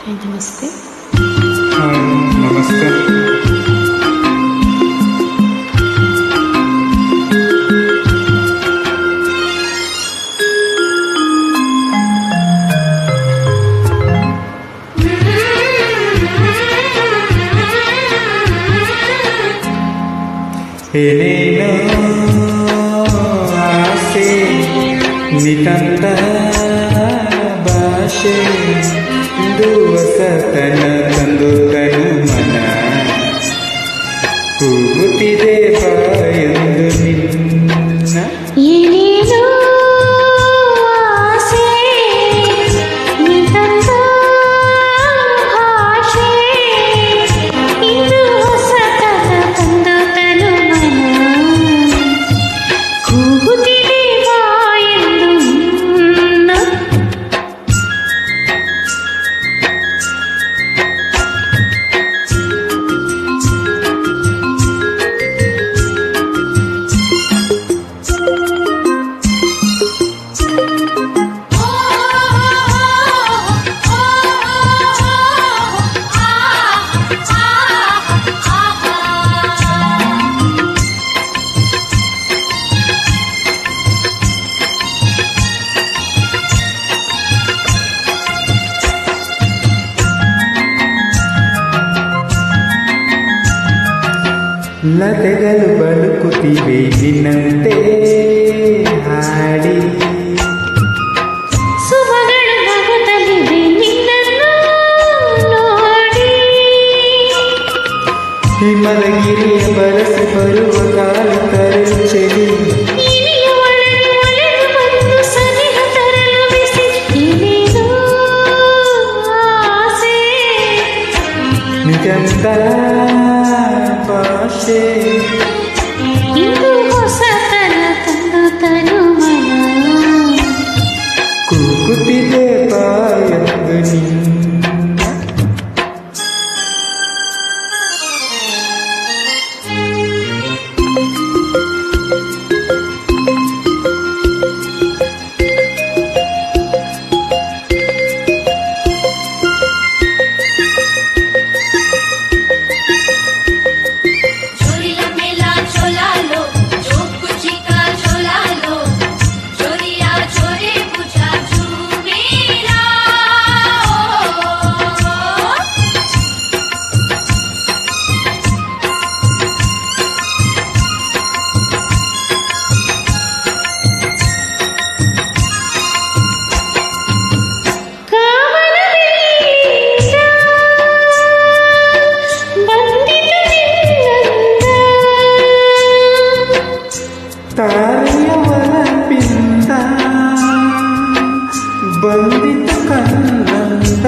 ನಮಸ್ತೆ. ನಮಸ್ತೆ. ಏನೇನೋ ಆಸೆ ನಿತಂತ ಭಾಷೆ ಇಂದು ಹೊಸತನ ತಂದು ತನು ಮನ ಕೂಗುತ್ತಿದೆ ಬಾಯೊಂದು ನಿನ್ನ. ಏನೇನೋ ಆಸೆ ನಿತಂತ ಭಾಷೆ ಇಂದು ಹೊಸತನ ತಂದು ತನು ಮನ ಕೂಗುತ್ತಿದೆ ಬಾಯೊಂದು ನಿನ್ನ. ಲತೆಗಳು ಬಳುಕುತ್ತಿವೆ ನಿನ್ನಂತೆ ಹಾಡಿ, ಸುಮಗಳು ನಗುತ್ತಲಿವೆ ನಿನ್ನನ್ನು ನೋಡಿ. ಹಿಮದಗಿರಿಯ ಬರಸಿ ಬರುವ ಕಾಲ ತರಲು ಚಳಿ, ಇನಿಯ ಒಳಗೆ ಒಲೆದು ಬಂದು ಸನಿಹ ತರಲು ಬಿಸಿ. ಏನೇನೋ ಆಸೆ ನಿಜಂತ ಭಾಷೆ ಇಂದು ಹೊಸತನ ತಂದು ತನು ಮನ ಕೂಗುತ್ತಿದೆ ಬಾಯೊಂದು ನಿನ್ನ. ತಾರೆಯವರ ಪಿಂದ ಬಂದಿತು ಕನ್ನಂದ.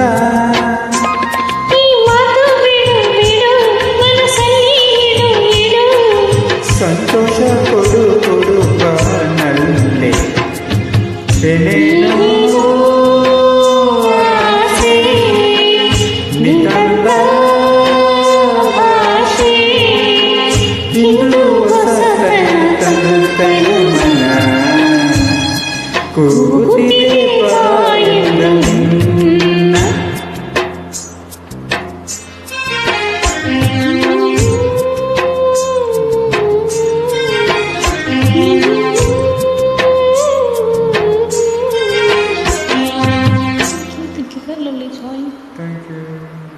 ಈ ಮಾತು ಬಿಡು ಬಿಡು ಮನಸ್ಸಲ್ಲಿ ಇಡು ಇಡು. ಸಂತೋಷ ಕೊಡು ಕೊಡು ಬಾನಲ್ಲೇ. ಏನೇನೋ ಆಸೆ ನಿತಂತ ಭಾಷೆ ಇಂದು ಹೊಸತನ ತಂದು ತನು ಮನ ಕೂಗುತ್ತಿದೆ ಬಾಯೊಂದು ನಿನ್ನ. Thank you for lovely joy. Thank you.